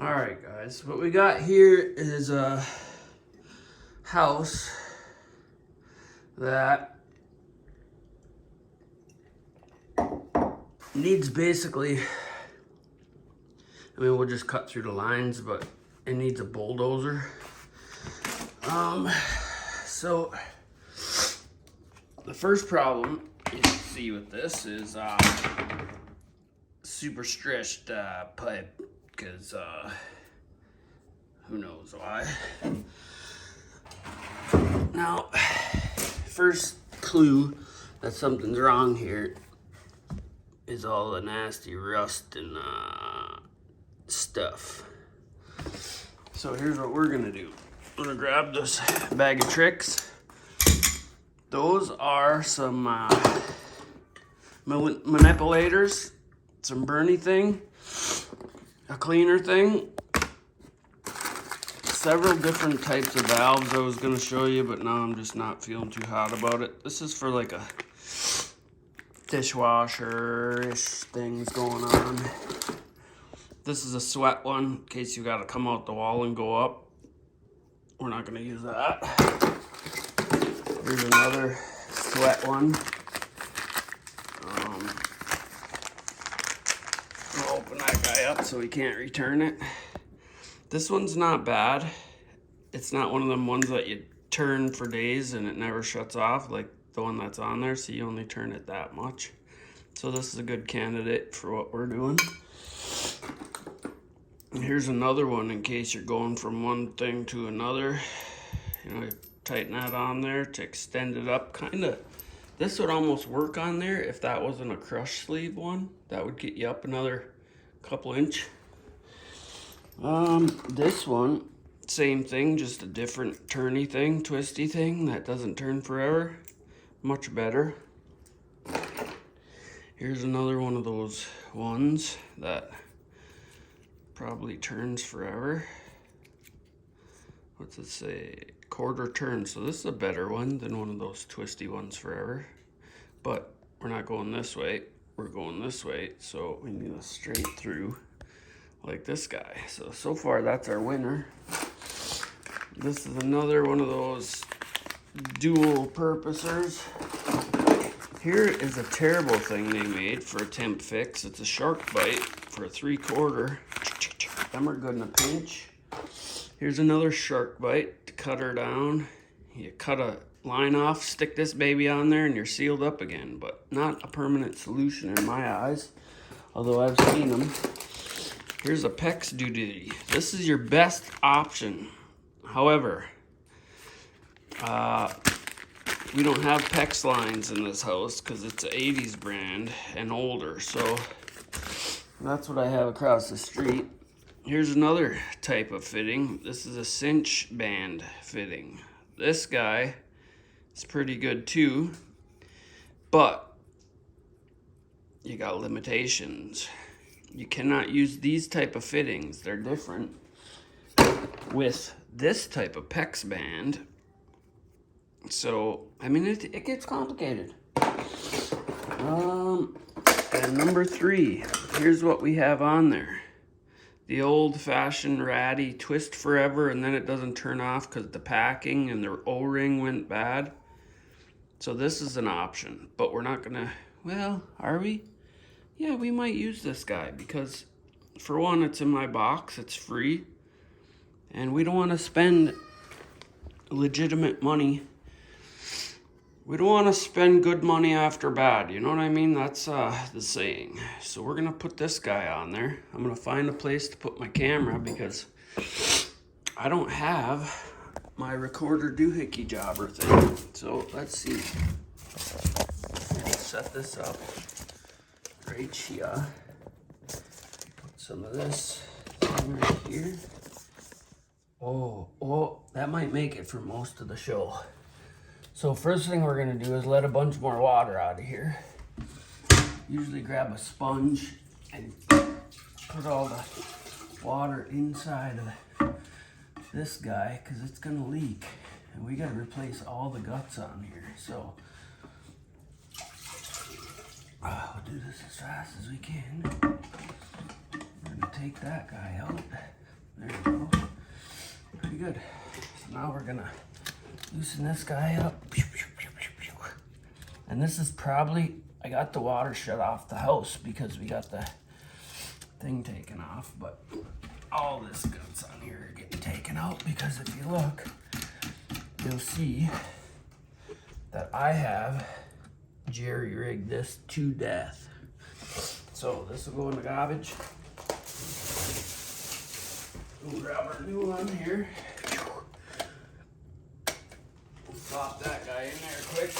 All right, guys, what we got here is a house that needs basically, I mean, we'll just cut through the lines, but it needs a bulldozer. So the first problem you see with this is super stretched pipe, because who knows why. Now, first clue that something's wrong here is all the nasty rust and stuff. So here's what we're gonna do. I'm gonna grab this bag of tricks. Those are some manipulators, some Bernie thing, a cleaner thing, several different types of valves I was gonna show you, but now I'm just not feeling too hot about it. This is for like a dishwasher-ish things going on. This is a sweat one, in case you gotta come out the wall and go up. We're not gonna use that. Here's another sweat one. We'll open that guy up so we can't return it. This one's not bad. It's not one of them ones that you turn for days and it never shuts off like the one that's on there, so you only turn it that much. So this is a good candidate for what we're doing. Here's another one in case you're going from one thing to another. You know, you tighten that on there to extend it up. Kinda, this would almost work on there if that wasn't a crush sleeve one. That would get you up another couple inch. This one, same thing, just a different turny thing, twisty thing that doesn't turn forever. Much better. Here's another one of those ones that probably turns forever. What's it say? Quarter turn. So this is a better one than one of those twisty ones forever. But we're not going this way. We're going this way. So we need a straight through like this guy. So far that's our winner. This is another one of those dual purposers. Here is a terrible thing they made for a temp fix. It's a shark bite for a 3/4. Them are good in a pinch. Here's another shark bite to cut her down. You cut a line off, stick this baby on there, and you're sealed up again. But not a permanent solution in my eyes, although I've seen them. Here's a PEX duty. This is your best option. However, we don't have PEX lines in this house because it's an 80s brand and older. So that's what I have across the street. Here's another type of fitting. This is a cinch band fitting. This guy is pretty good too, but you got limitations. You cannot use these type of fittings. They're different with this type of PEX band. So, I mean, it gets complicated. And number 3, here's what we have on there. The old-fashioned ratty twist forever and then it doesn't turn off because the packing and the O-ring went bad. So this is an option, but we're not gonna, well, are we? Yeah, we might use this guy because for one, it's in my box, it's free, and we don't want to spend legitimate money. We don't want to spend good money after bad, you know what I mean? That's the saying. So we're gonna put this guy on there. I'm gonna find a place to put my camera because I don't have my recorder doohickey jobber thing. So let's see. I'll set this up right here. Put some of this right here. Oh, that might make it for most of the show. So first thing we're gonna do is let a bunch more water out of here. Usually grab a sponge and put all the water inside of this guy because it's gonna leak. And we gotta replace all the guts on here. So we'll do this as fast as we can. We're gonna take that guy out. There we go. Pretty good. So now we're gonna loosen this guy up. And this is probably, I got the water shut off the house because we got the thing taken off, but all this guts on here are getting taken out because if you look, you'll see that I have jerry rigged this to death. So this will go in the garbage. We'll grab our new one here. We'll flop that guy in there quick,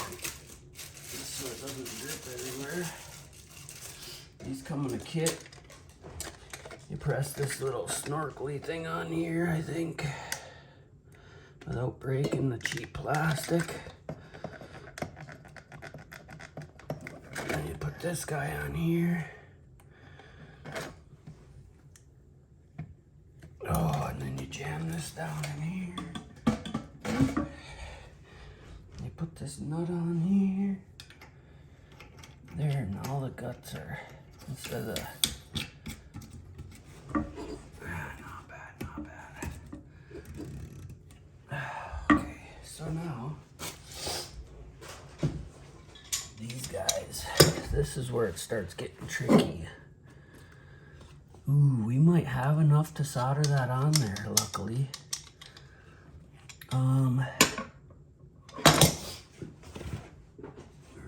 just so it doesn't drip everywhere. These come in a kit. You press this little snorkely thing on here, I think, without breaking the cheap plastic. And you put this guy on here. Oh, and then you jam this down in here. You put this nut on here. There, and all the guts are, instead of the, not bad. Okay, so now, these guys, this is where it starts getting tricky. Ooh, we might have enough to solder that on there, luckily. We're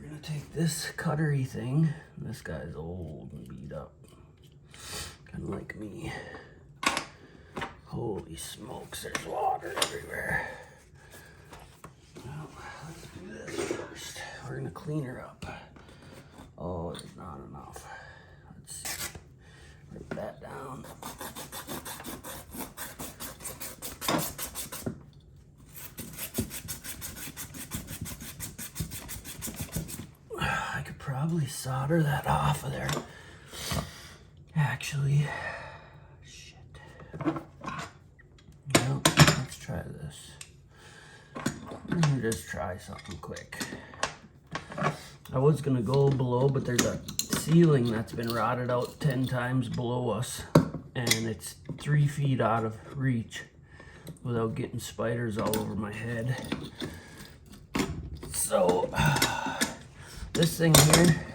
gonna take this cuttery thing. This guy's old and beat up, kind of like me. Holy smokes, there's water everywhere. Well, let's do this first. We're gonna clean her up. Oh, it's not enough. Let's see. Rip that down. I could probably solder that off of there. Actually, shit. Well, let's try this. Let me just try something quick. I was gonna go below, but there's a ceiling that's been rotted out 10 times below us, and it's 3 feet out of reach without getting spiders all over my head. So this thing here,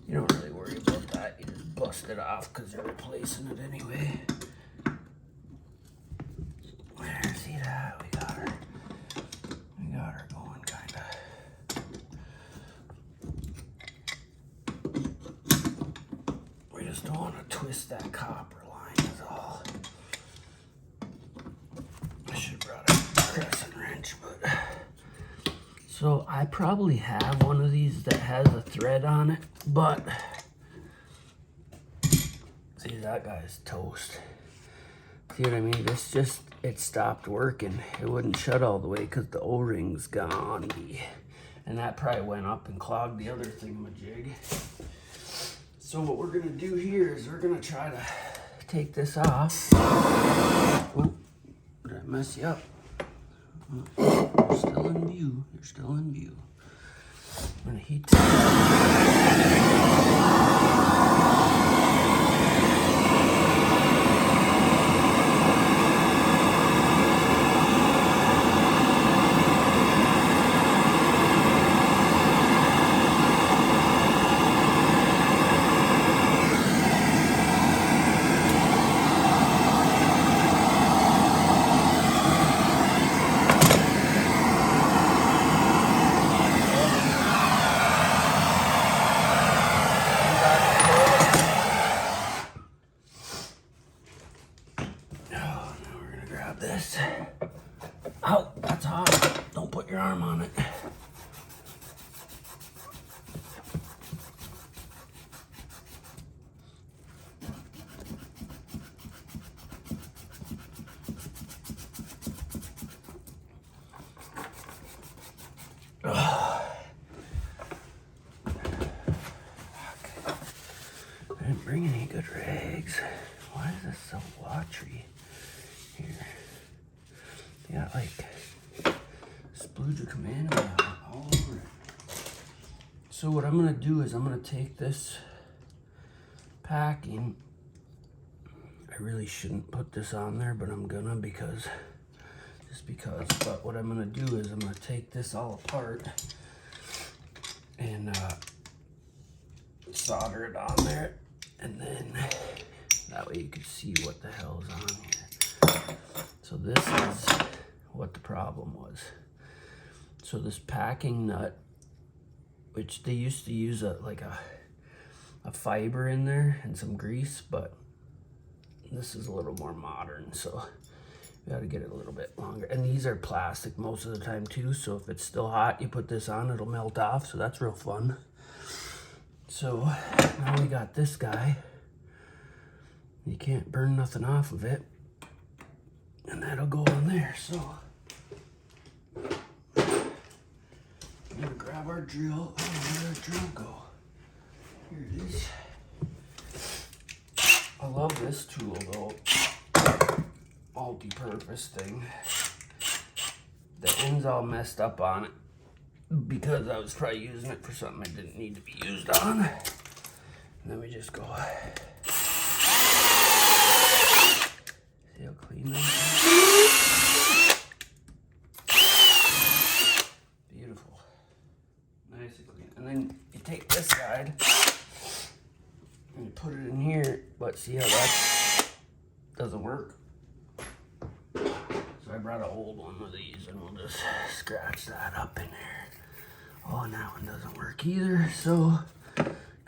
you don't really worry about that. You just bust it off because you're replacing it anyway. There, see that? We got her going, kinda. We just don't want to twist that copper line, is all. I should have brought a crescent wrench, but. So I probably have one of these that has a thread on it, but see, that guy's toast. See what I mean? This just, it stopped working. It wouldn't shut all the way because the O-ring's gone. And that probably went up and clogged the other thingamajig. So what we're gonna do here is we're gonna try to take this off. Oh, did I mess you up? You're still in view. You're still in view. I'm gonna heat this. Ow, that's hot. Don't put your arm on it. I didn't bring any good rags. Why is this so watery here? They got like Spluger Commando all over it. So what I'm gonna do is I'm gonna take this packing. I really shouldn't put this on there, but I'm gonna because, but what I'm gonna do is I'm gonna take this all apart and solder it on there, and then that way you can see what the hell's on here. So this is what the problem was. So this packing nut, which they used to use a fiber in there and some grease, but this is a little more modern, so you gotta get it a little bit longer. And these are plastic most of the time too, so if it's still hot, you put this on, it'll melt off, so that's real fun. So now we got this guy. You can't burn nothing off of it, and that'll go on there. So I'm gonna grab our drill. Oh, where'd our drill go? Here it is. I love this tool though. Multi-purpose thing. The end's all messed up on it because I was probably using it for something it didn't need to be used on. And then we just go. See how clean that is? Beautiful. Nice and clean. And then you take this side and you put it in here, but see how that doesn't work? So I brought an old one of these and we'll just scratch that up in there. Oh, and that one doesn't work either, so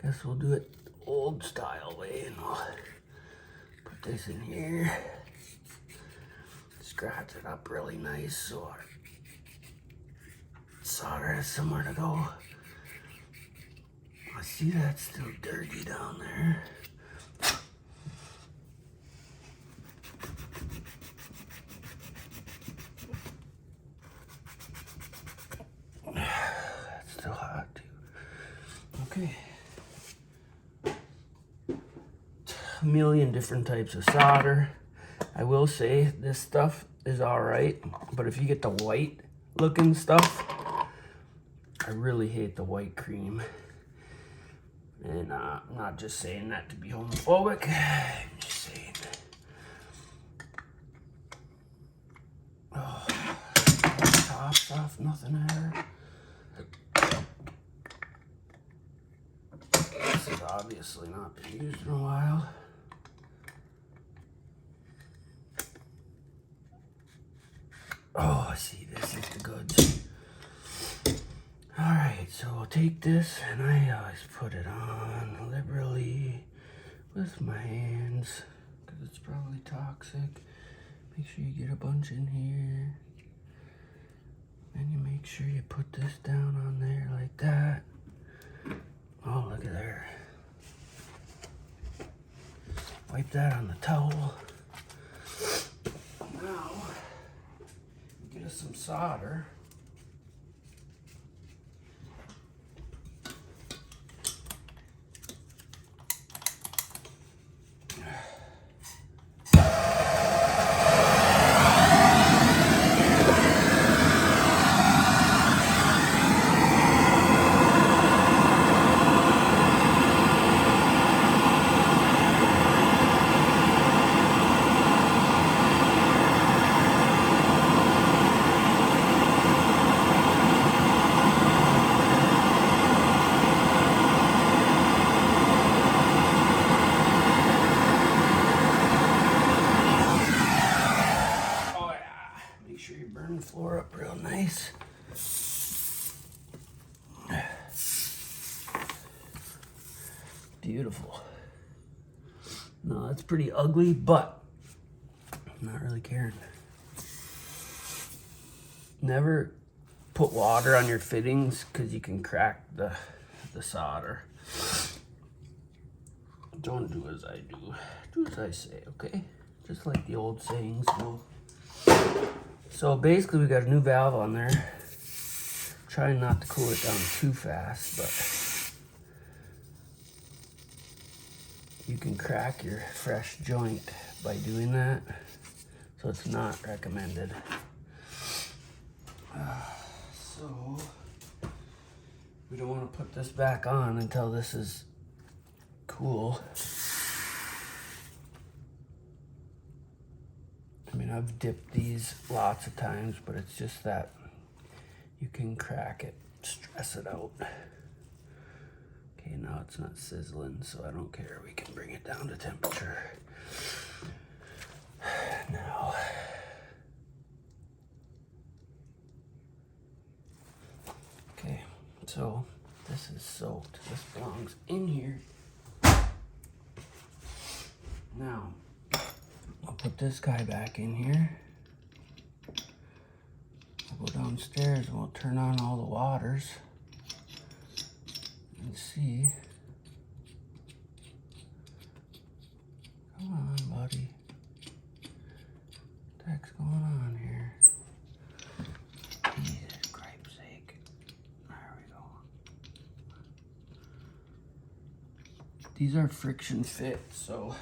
guess we'll do it the old style way, and we'll put this in here, scratch it up really nice so our solder has somewhere to go. I see that's still dirty down there. That's still hot too. Okay. A million different types of solder. I will say this stuff is alright, but if you get the white looking stuff, I really hate the white cream. And I'm not just saying that to be homophobic, I'm just saying. Oh, top stuff, nothing there. This is obviously not been used in a while. Oh, I see, this is the goods. Alright, so I'll take this, and I always put it on liberally with my hands, because it's probably toxic. Make sure you get a bunch in here. Then you make sure you put this down on there like that. Oh, look at there. Wipe that on the towel. Now, get us some solder. Floor up real nice. Beautiful. No, that's pretty ugly, but I'm not really caring. Never put water on your fittings because you can crack the solder. Don't do as I do. Do as I say, okay? Just like the old sayings go. So basically we got a new valve on there. Trying not to cool it down too fast, but you can crack your fresh joint by doing that. So it's not recommended. So we don't want to put this back on until this is cool. I've dipped these lots of times, but it's just that you can crack it, stress it out. Okay, now it's not sizzling, so I don't care. We can bring it down to temperature. Now, okay, so this is soaked. This belongs in here. Now, I'll put this guy back in here. I'll go downstairs and we'll turn on all the waters and see. Come on, buddy. What the heck's going on here? Jesus Christ's sake. There we go. These are friction fit, so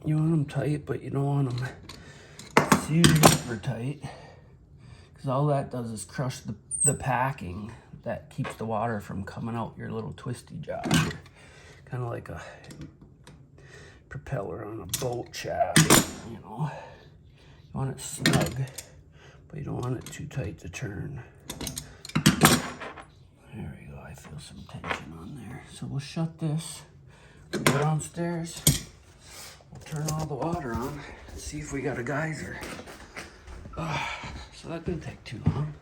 you want them tight, but you don't want them super tight, because all that does is crush the packing that keeps the water from coming out your little twisty job. Kind of like a propeller on a boat shaft, you know. You want it snug, but you don't want it too tight to turn. There we go, I feel some tension on there. So we'll shut this, we'll go downstairs, we'll turn all the water on, and see if we got a geyser. So that didn't take too long.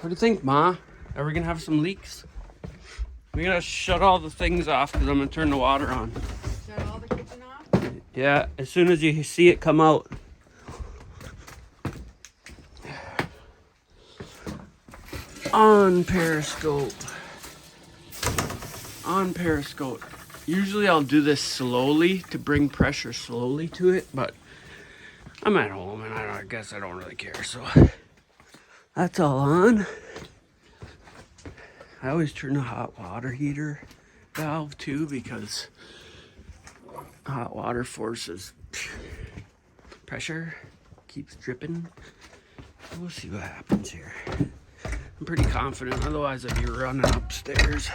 What do you think, Ma? Are we gonna have some leaks? We gotta shut all the things off because I'm gonna turn the water on. Shut all the kitchen off? Yeah, as soon as you see it come out. On Periscope. On Periscope. Usually I'll do this slowly to bring pressure slowly to it, but I'm at home and I guess I don't really care, so that's all on. I always turn the hot water heater valve too, because hot water forces pressure, keeps dripping. We'll see what happens here. I'm pretty confident, otherwise I'd be running upstairs.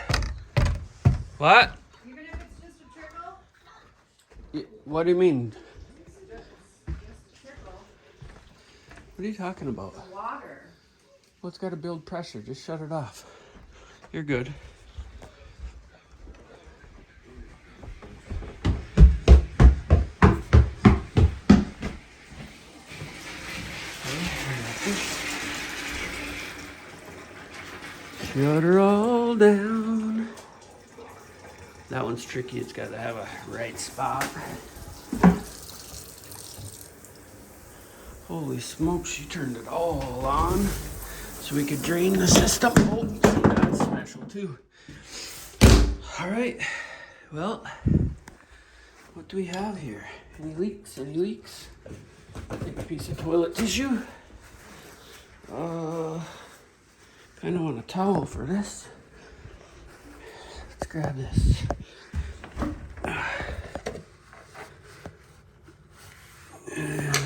What? Even if it's just a trickle? What do you mean? Just a trickle. What are you talking about? The water. Well, it's got to build pressure. Just shut it off. You're good. Shut her all down. That one's tricky. It's got to have a right spot. Holy smokes, she turned it all on so we could drain the system. Oh, that's special too. All right, well, what do we have here? Any leaks? Any leaks? Take a piece of toilet tissue. Kind of want a towel for this. Let's grab this. And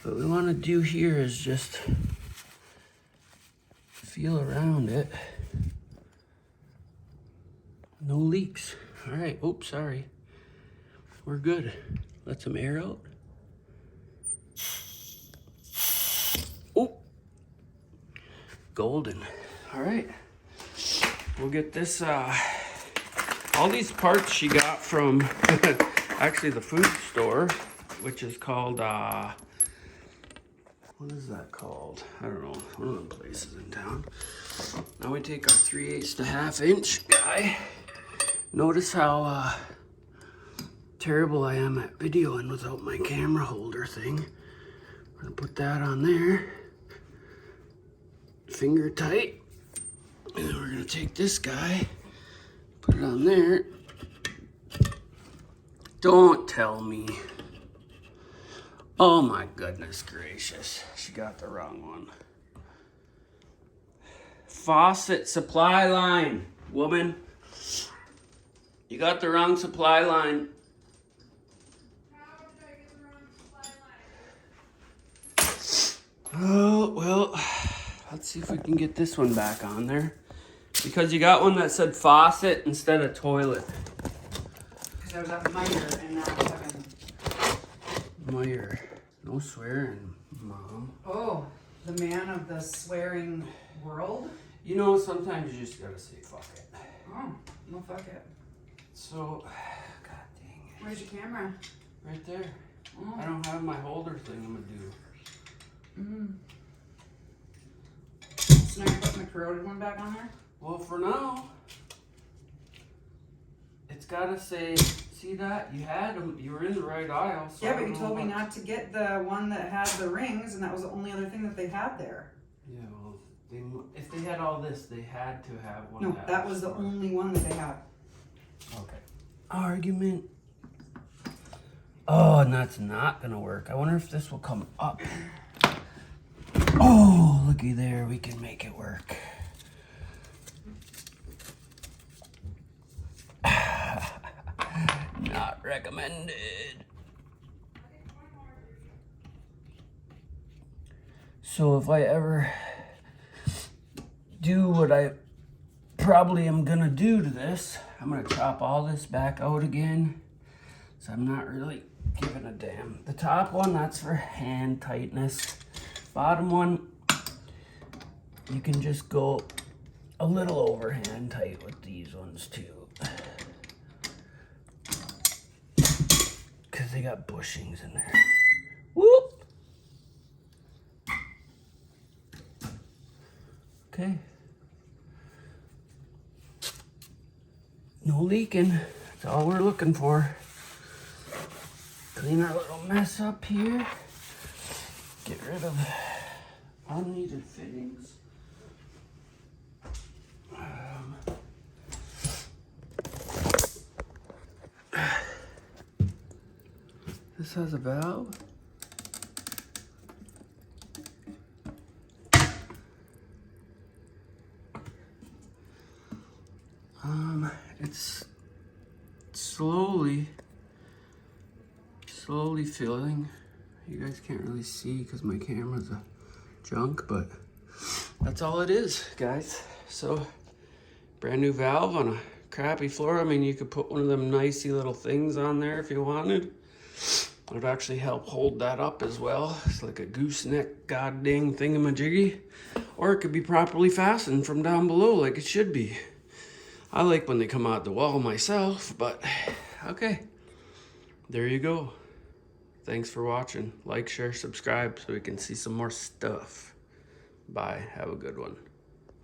what we want to do here is just feel around it. No leaks. All right. Oops, sorry. We're good. Let some air out. Oh, golden. All right. We'll get this. All these parts she got from actually the food store, which is called what is that called? I don't know. One of them places in town. Now we take our 3/8 to 1/2 inch guy. Notice how terrible I am at videoing without my camera holder thing. I'm gonna put that on there. Finger tight. And then we're gonna take this guy, put it on there. Don't tell me. Oh my goodness gracious. She got the wrong one. Faucet supply line, woman. You got the wrong supply line. How did I get the wrong supply line? Let's see if we can get this one back on there. Because you got one that said faucet instead of toilet. Because I was at Meyer and now Kevin. Meyer. No swearing, Mom. Oh, the man of the swearing world? You know, sometimes you just gotta say fuck it. Oh, well, fuck it. So, god dang it. Where's your camera? Right there. Oh. I don't have my holder thing I'm gonna do. So now you're putting the corroded one back on there? Well, for now, it's gotta say, see that? You had them, you were in the right aisle. So Yeah, I but don't you know told me what- not to get the one that had the rings, and that was the only other thing that they had there. Yeah, well, if they had all this, they had to have one. No, that was the only one that they had. Okay. Argument. Oh, and that's not gonna work. I wonder if this will come up. Oh, looky there. We can make it work. Not recommended. So if I ever do what I probably am gonna do to this, I'm gonna chop all this back out again. So I'm not really giving a damn. The top one, that's for hand tightness. Bottom one, you can just go a little over hand tight with these ones too. Cause they got bushings in there. Whoop! Okay. No leaking. That's all we're looking for. Clean our little mess up here. Get rid of unneeded fittings. This has a valve. It's slowly filling. You guys can't really see because my camera's a junk, but that's all it is, guys. So, brand new valve on a crappy floor. I mean, you could put one of them nicey little things on there if you wanted. It would actually help hold that up as well. It's like a gooseneck god dang thingamajiggy. Or it could be properly fastened from down below like it should be. I like when they come out the wall myself, but okay. There you go. Thanks for watching. Like, share, subscribe so we can see some more stuff. Bye. Have a good one.